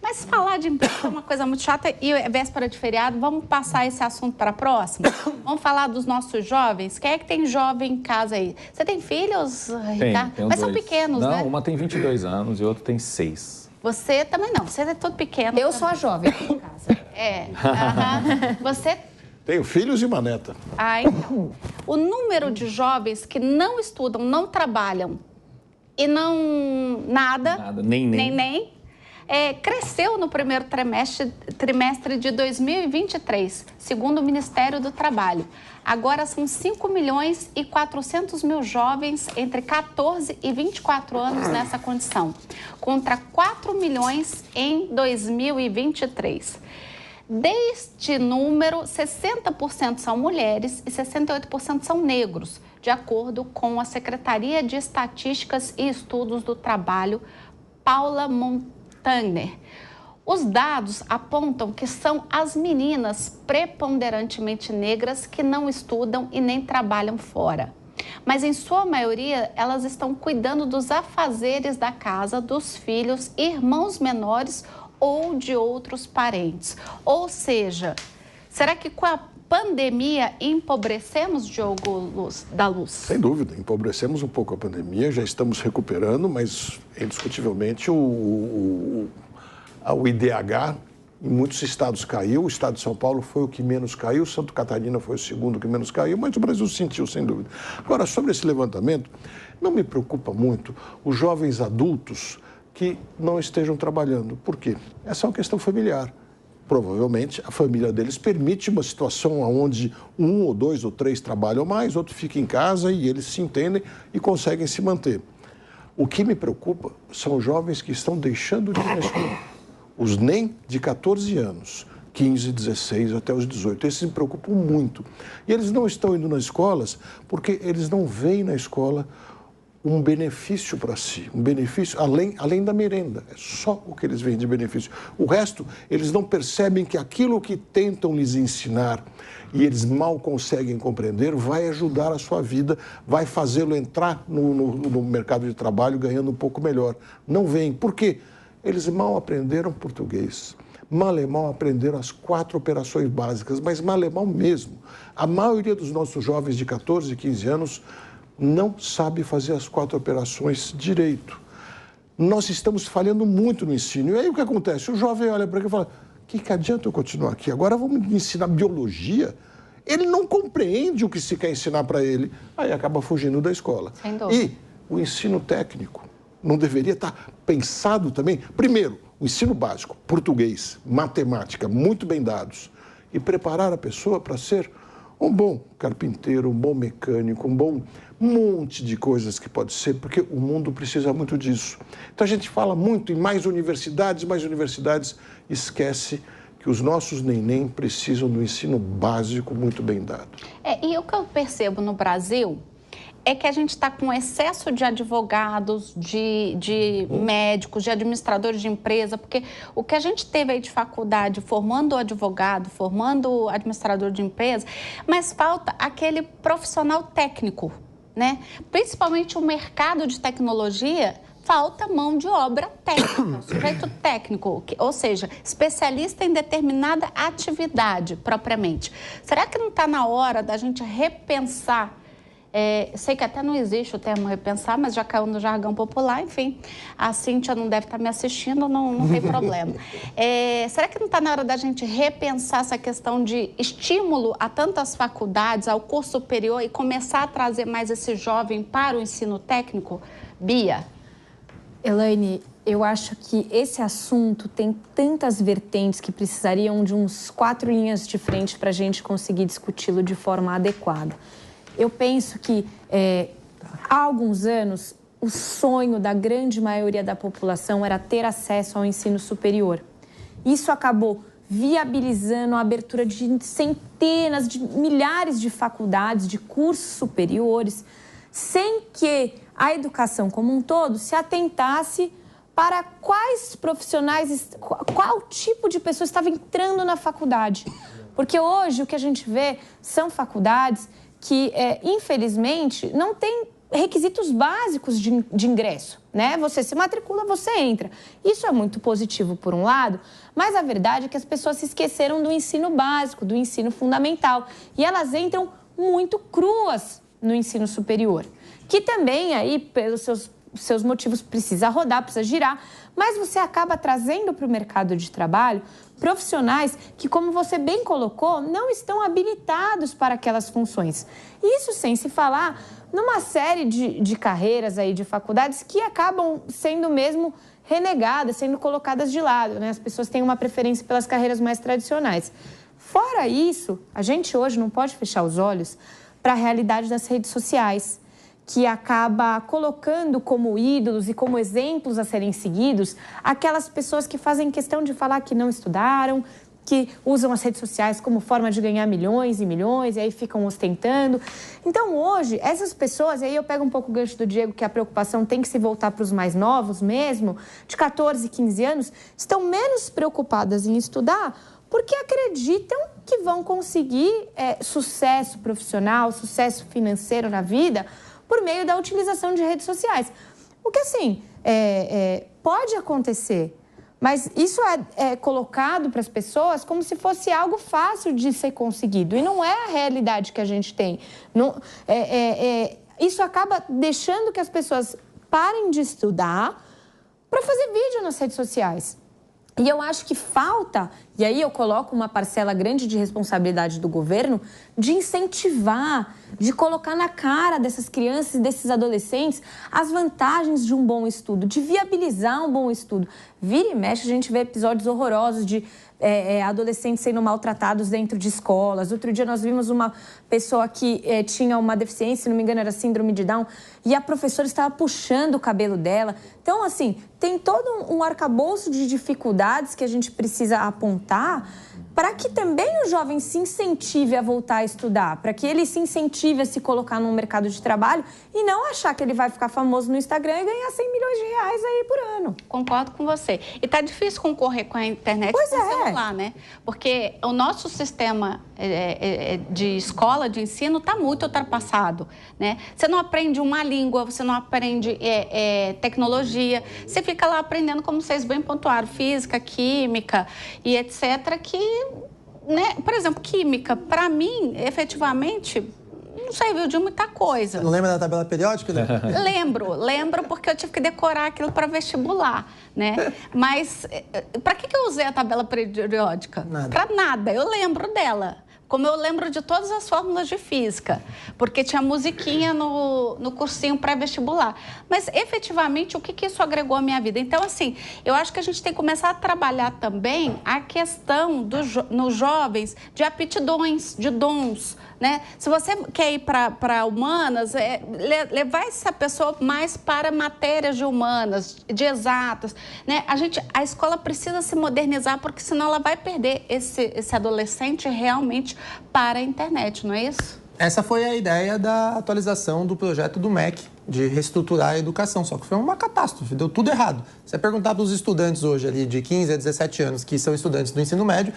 Mas falar de imposto é uma coisa muito chata e é véspera de feriado. Vamos passar esse assunto para a próxima? Vamos falar dos nossos jovens? Quem é que tem jovem em casa aí? Você tem filhos, Ricardo? Tenho Mas dois. são pequenos, não, né? Uma tem 22 anos e outra tem 6. Você também não, você é todo pequeno. Eu sou a jovem aqui em casa. Você... Tenho filhos e uma neta. Então. O número de jovens que não estudam, não trabalham e não... Nada. Nem. Cresceu no primeiro trimestre de 2023, segundo o Ministério do Trabalho. Agora são 5.400.000 jovens entre 14 e 24 anos nessa condição, contra 4 milhões em 2023. Deste número, 60% são mulheres e 68% são negros, de acordo com a Secretaria de Estatísticas e Estudos do Trabalho, Paula Montaner. Os dados apontam que são as meninas preponderantemente negras que não estudam e nem trabalham fora. Mas, em sua maioria, elas estão cuidando dos afazeres da casa, dos filhos, irmãos menores ou de outros parentes. Ou seja, será que com a pandemia empobrecemos, Diogo da Luz? Sem dúvida, empobrecemos um pouco a pandemia, já estamos recuperando, mas indiscutivelmente o IDH em muitos estados caiu, o estado de São Paulo foi o que menos caiu, Santa Catarina foi o segundo que menos caiu, mas o Brasil sentiu, sem dúvida. Agora, sobre esse levantamento, não me preocupa muito os jovens adultos que não estejam trabalhando. Por quê? Essa é uma questão familiar. Provavelmente a família deles permite uma situação onde 1 ou 2 ou 3 trabalham mais, outro fica em casa e eles se entendem e conseguem se manter. O que me preocupa são os jovens que estão deixando de ir na escola. Os NEM de 14 anos, 15, 16 até os 18. Esses me preocupam muito. E eles não estão indo nas escolas porque eles não veem na escola um benefício para si, um benefício além da merenda. É só o que eles veem de benefício. O resto, eles não percebem que aquilo que tentam lhes ensinar e eles mal conseguem compreender vai ajudar a sua vida, vai fazê-lo entrar no mercado de trabalho ganhando um pouco melhor. Não veem. Por quê? Eles mal aprenderam português. Mal e mal aprenderam as 4 operações básicas, mas mal e mal mesmo. A maioria dos nossos jovens de 14 e 15 anos não sabe fazer as 4 operações direito. Nós estamos falhando muito no ensino. E aí o que acontece? O jovem olha para cá e fala, que adianta eu continuar aqui? Agora vamos me ensinar biologia? Ele não compreende o que se quer ensinar para ele. Aí acaba fugindo da escola. Sem dúvida. E o ensino técnico não deveria estar pensado também? Primeiro, o ensino básico, português, matemática, muito bem dados. E preparar a pessoa para ser um bom carpinteiro, um bom mecânico, um bom monte de coisas que pode ser, porque o mundo precisa muito disso. Então a gente fala muito em mais universidades, esquece que os nossos neném precisam do ensino básico muito bem dado. E o que eu percebo no Brasil é que a gente está com excesso de advogados, de médicos, de administradores de empresa, porque o que a gente teve aí de faculdade formando advogado, formando administrador de empresa, mas falta aquele profissional técnico, né? Principalmente o mercado de tecnologia, falta mão de obra técnica, sujeito técnico, ou seja, especialista em determinada atividade propriamente. Será que não está na hora da gente repensar? Sei que até não existe o termo repensar, mas já caiu no jargão popular, enfim. A Cíntia não deve estar me assistindo, não tem problema. Será que não está na hora da gente repensar essa questão de estímulo a tantas faculdades, ao curso superior e começar a trazer mais esse jovem para o ensino técnico? Bia? Elaine, eu acho que esse assunto tem tantas vertentes que precisariam de uns 4 linhas de frente para a gente conseguir discuti-lo de forma adequada. Eu penso que há alguns anos o sonho da grande maioria da população era ter acesso ao ensino superior. Isso acabou viabilizando a abertura de centenas, de milhares de faculdades, de cursos superiores, sem que a educação como um todo se atentasse para quais profissionais, qual tipo de pessoa estava entrando na faculdade. Porque hoje o que a gente vê são faculdades que, infelizmente, não tem requisitos básicos de ingresso, né? Você se matricula, você entra. Isso é muito positivo por um lado, mas a verdade é que as pessoas se esqueceram do ensino básico, do ensino fundamental. E elas entram muito cruas no ensino superior, que também aí, pelos seus motivos, precisa rodar, precisa girar, mas você acaba trazendo para o mercado de trabalho profissionais que, como você bem colocou, não estão habilitados para aquelas funções. Isso sem se falar numa série de carreiras aí, de faculdades que acabam sendo mesmo renegadas, sendo colocadas de lado, né? As pessoas têm uma preferência pelas carreiras mais tradicionais. Fora isso, a gente hoje não pode fechar os olhos para a realidade das redes sociais, que acaba colocando como ídolos e como exemplos a serem seguidos aquelas pessoas que fazem questão de falar que não estudaram, que usam as redes sociais como forma de ganhar milhões e milhões e aí ficam ostentando. Então, hoje, essas pessoas, e aí eu pego um pouco o gancho do Diego, que a preocupação tem que se voltar para os mais novos mesmo, de 14, 15 anos, estão menos preocupadas em estudar porque acreditam que vão conseguir sucesso profissional, sucesso financeiro na vida por meio da utilização de redes sociais. O que, assim, pode acontecer, mas isso é colocado para as pessoas como se fosse algo fácil de ser conseguido. E não é a realidade que a gente tem. Não, isso acaba deixando que as pessoas parem de estudar para fazer vídeo nas redes sociais. E eu acho que falta, e aí eu coloco uma parcela grande de responsabilidade do governo, de incentivar, de colocar na cara dessas crianças e desses adolescentes as vantagens de um bom estudo, de viabilizar um bom estudo. Vira e mexe, a gente vê episódios horrorosos de adolescentes sendo maltratados dentro de escolas. Outro dia nós vimos uma pessoa que tinha uma deficiência, se não me engano era síndrome de Down, e a professora estava puxando o cabelo dela. Então, assim, tem todo um arcabouço de dificuldades que a gente precisa apontar para que também o jovem se incentive a voltar a estudar, para que ele se incentive a se colocar no mercado de trabalho e não achar que ele vai ficar famoso no Instagram e ganhar 100 milhões de reais aí por ano. Concordo com você. E tá difícil concorrer com a internet e com o celular, né? Porque o nosso sistema de escola, de ensino, está muito ultrapassado, né? Você não aprende uma língua, você não aprende tecnologia, você fica lá aprendendo, como vocês bem pontuaram, física, química e etc., que, né? Por exemplo, química, para mim, efetivamente, não serviu de muita coisa. Você não lembra da tabela periódica? Né? Lembro porque eu tive que decorar aquilo para vestibular, né? Mas para que eu usei a tabela periódica? Para nada, eu lembro dela. Como eu lembro de todas as fórmulas de física, porque tinha musiquinha no cursinho pré-vestibular. Mas, efetivamente, o que isso agregou à minha vida? Então, assim, eu acho que a gente tem que começar a trabalhar também a questão nos jovens de aptidões, de dons, né? Se você quer ir para humanas, levar essa pessoa mais para matérias de humanas, de exatas, né? A escola precisa se modernizar, porque senão ela vai perder esse adolescente realmente para a internet, não é isso? Essa foi a ideia da atualização do projeto do MEC, de reestruturar a educação, só que foi uma catástrofe, deu tudo errado. Se você perguntar para os estudantes hoje ali de 15 a 17 anos, que são estudantes do ensino médio,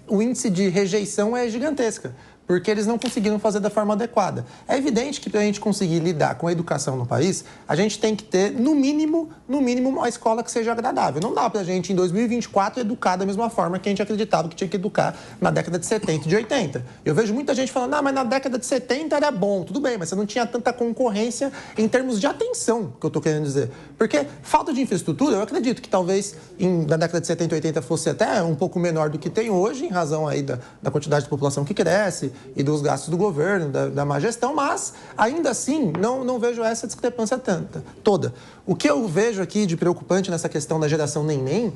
o índice de rejeição é gigantesca, porque eles não conseguiram fazer da forma adequada. É evidente que para a gente conseguir lidar com a educação no país, a gente tem que ter, no mínimo, uma escola que seja agradável. Não dá para a gente, em 2024, educar da mesma forma que a gente acreditava que tinha que educar na década de 70 e de 80. Eu vejo muita gente falando, mas na década de 70 era bom. Tudo bem, mas você não tinha tanta concorrência em termos de atenção, que eu estou querendo dizer. Porque falta de infraestrutura, eu acredito que talvez na década de 70 e 80 fosse até um pouco menor do que tem hoje, em razão aí da quantidade de população que cresce, e dos gastos do governo, da má gestão, mas ainda assim não vejo essa discrepância toda. O que eu vejo aqui de preocupante nessa questão da geração neném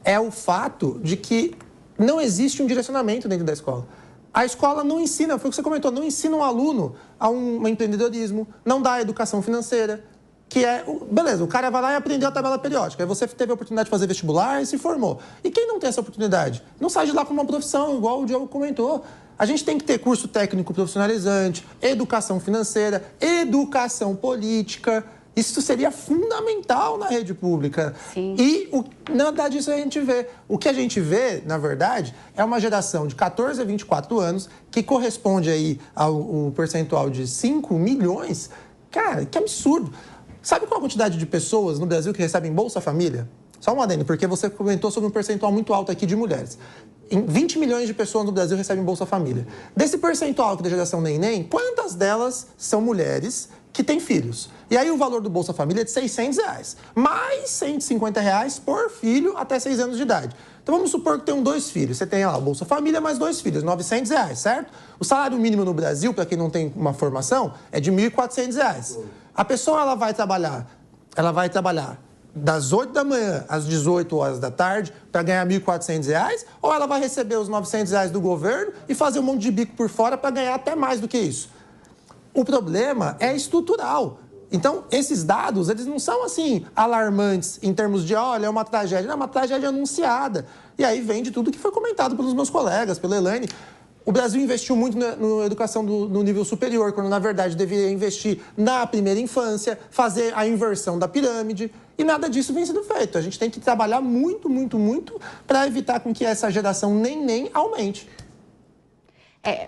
é o fato de que não existe um direcionamento dentro da escola. A escola não ensina, foi o que você comentou, não ensina um aluno a um empreendedorismo, não dá educação financeira, que beleza, o cara vai lá e aprendeu a tabela periódica, aí você teve a oportunidade de fazer vestibular e se formou. E quem não tem essa oportunidade? Não sai de lá com uma profissão, igual o Diogo comentou. A gente tem que ter curso técnico profissionalizante, educação financeira, educação política. Isso seria fundamental na rede pública. Sim. E nada disso a gente vê. O que a gente vê, na verdade, é uma geração de 14 a 24 anos, que corresponde aí ao percentual de 5 milhões, Cara, que absurdo. Sabe qual a quantidade de pessoas no Brasil que recebem Bolsa Família? Só um adendo, porque você comentou sobre um percentual muito alto aqui de mulheres. 20 milhões de pessoas no Brasil recebem Bolsa Família. Desse percentual aqui da geração neném, quantas delas são mulheres que têm filhos? E aí o valor do Bolsa Família é de R$600, mais R$150 por filho até 6 anos de idade. Então vamos supor que tem 2 filhos. Você tem lá o Bolsa Família mais 2 filhos, R$900, certo? O salário mínimo no Brasil, para quem não tem uma formação, é de R$1.400. A pessoa ela vai trabalhar das 8 da manhã às 18 horas da tarde para ganhar R$1.400, ou ela vai receber os R$900 do governo e fazer um monte de bico por fora para ganhar até mais do que isso. O problema é estrutural. Então, esses dados, eles não são, assim, alarmantes em termos de, olha, é uma tragédia. Não, é uma tragédia anunciada. E aí vem de tudo que foi comentado pelos meus colegas, pela Elaine. O Brasil investiu muito na educação no nível superior, quando, na verdade, deveria investir na primeira infância, fazer a inversão da pirâmide. E nada disso vem sendo feito. A gente tem que trabalhar muito, muito, muito para evitar com que essa geração nem aumente.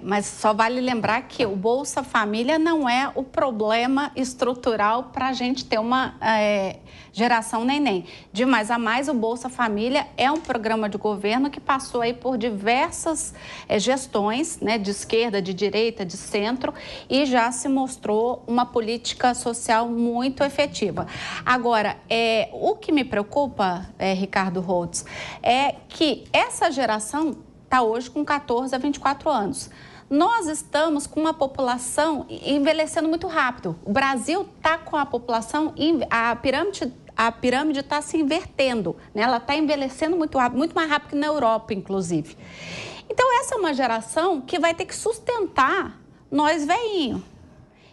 Mas só vale lembrar que o Bolsa Família não é o problema estrutural para a gente ter uma geração neném. De mais a mais, o Bolsa Família é um programa de governo que passou aí por diversas gestões, né, de esquerda, de direita, de centro, e já se mostrou uma política social muito efetiva. Agora, o que me preocupa, Ricardo Holtz, é que essa geração está hoje com 14 a 24 anos. Nós estamos com uma população envelhecendo muito rápido. O Brasil está com a população, a pirâmide está se invertendo, né? Ela está envelhecendo muito rápido, muito mais rápido que na Europa, inclusive. Então, essa é uma geração que vai ter que sustentar nós velhinhos.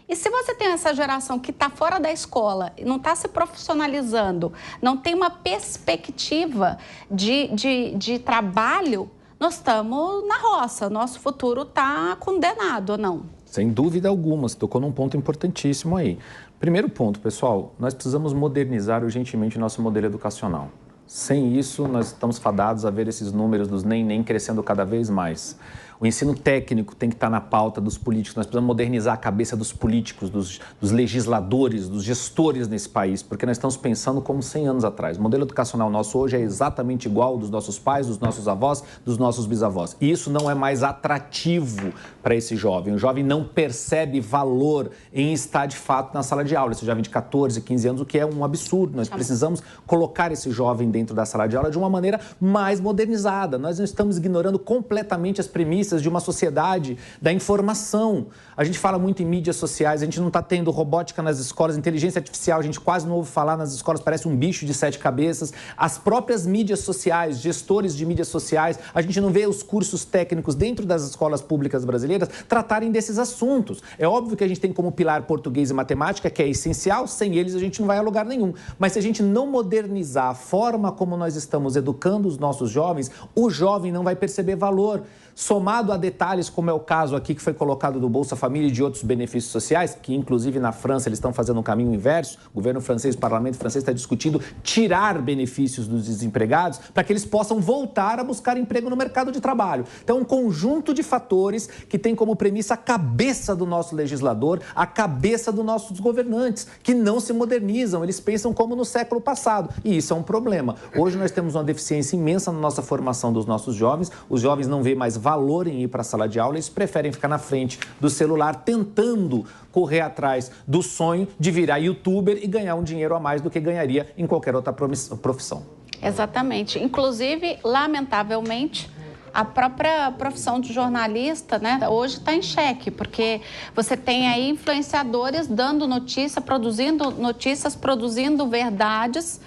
E se você tem essa geração que está fora da escola, não está se profissionalizando, não tem uma perspectiva de trabalho, nós estamos na roça, nosso futuro está condenado ou não? Sem dúvida alguma, você tocou num ponto importantíssimo aí. Primeiro ponto, pessoal, nós precisamos modernizar urgentemente o nosso modelo educacional. Sem isso, nós estamos fadados a ver esses números dos nem crescendo cada vez mais. O ensino técnico tem que estar na pauta dos políticos. Nós precisamos modernizar a cabeça dos políticos, dos legisladores, dos gestores nesse país, porque nós estamos pensando como 100 anos atrás. O modelo educacional nosso hoje é exatamente igual ao dos nossos pais, dos nossos avós, dos nossos bisavós. E isso não é mais atrativo para esse jovem. O jovem não percebe valor em estar, de fato, na sala de aula. Esse jovem de 14, 15 anos, o que é um absurdo. Nós precisamos colocar esse jovem dentro da sala de aula de uma maneira mais modernizada. Nós não estamos ignorando completamente as premissas de uma sociedade da informação. A gente fala muito em mídias sociais, a gente não está tendo robótica nas escolas, inteligência artificial, a gente quase não ouve falar nas escolas, parece um bicho de 7 cabeças. As próprias mídias sociais, gestores de mídias sociais, a gente não vê os cursos técnicos dentro das escolas públicas brasileiras tratarem desses assuntos. É óbvio que a gente tem como pilar português e matemática, que é essencial, sem eles a gente não vai a lugar nenhum. Mas se a gente não modernizar a forma como nós estamos educando os nossos jovens, o jovem não vai perceber valor. Somado a detalhes, como é o caso aqui que foi colocado do Bolsa Família e de outros benefícios sociais, que inclusive na França eles estão fazendo um caminho inverso, o governo francês, o parlamento francês está discutindo tirar benefícios dos desempregados para que eles possam voltar a buscar emprego no mercado de trabalho. Então, um conjunto de fatores que tem como premissa a cabeça do nosso legislador, a cabeça dos nossos governantes, que não se modernizam, eles pensam como no século passado. E isso é um problema. Hoje nós temos uma deficiência imensa na nossa formação dos nossos jovens, os jovens não veem mais valor em ir para a sala de aula, eles preferem ficar na frente do celular tentando correr atrás do sonho de virar youtuber e ganhar um dinheiro a mais do que ganharia em qualquer outra profissão. Exatamente. Inclusive, lamentavelmente, a própria profissão de jornalista, né, hoje está em xeque, porque você tem aí influenciadores dando notícia, produzindo verdades,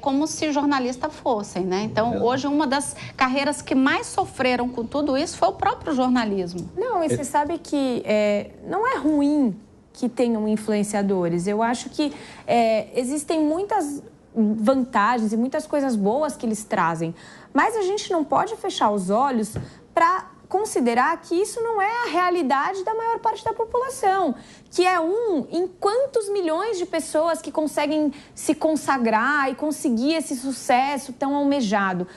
como se jornalistas fossem, né? Então, hoje, uma das carreiras que mais sofreram com tudo isso foi o próprio jornalismo. Não, e você sabe que não é ruim que tenham influenciadores. Eu acho que existem muitas vantagens e muitas coisas boas que eles trazem, mas a gente não pode fechar os olhos para considerar que isso não é a realidade da maior parte da população, que é em quantos milhões de pessoas que conseguem se consagrar e conseguir esse sucesso tão almejado.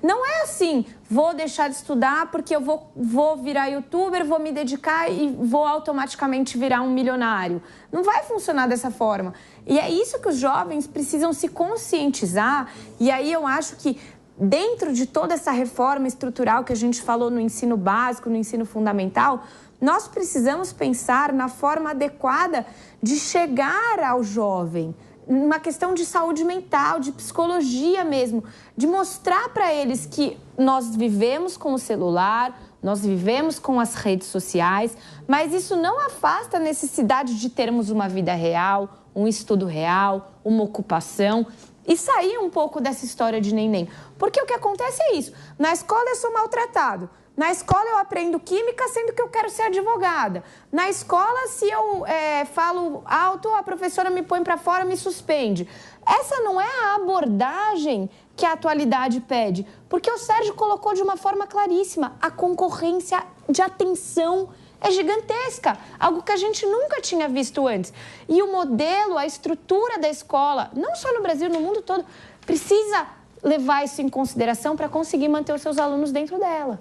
Não é assim, vou deixar de estudar porque eu vou virar youtuber, vou me dedicar e vou automaticamente virar um milionário. Não vai funcionar dessa forma. E é isso que os jovens precisam se conscientizar, e aí eu acho que dentro de toda essa reforma estrutural que a gente falou no ensino básico, no ensino fundamental, nós precisamos pensar na forma adequada de chegar ao jovem, uma questão de saúde mental, de psicologia mesmo, de mostrar para eles que nós vivemos com o celular, nós vivemos com as redes sociais, mas isso não afasta a necessidade de termos uma vida real, um estudo real, uma ocupação e sair um pouco dessa história de neném. Porque o que acontece é isso, na escola eu sou maltratado, na escola eu aprendo química sendo que eu quero ser advogada, na escola se eu falo alto a professora me põe para fora, me suspende. Essa não é a abordagem que a atualidade pede, porque o Sérgio colocou de uma forma claríssima, a concorrência de atenção é gigantesca, algo que a gente nunca tinha visto antes. E o modelo, a estrutura da escola, não só no Brasil, no mundo todo, precisa levar isso em consideração para conseguir manter os seus alunos dentro dela.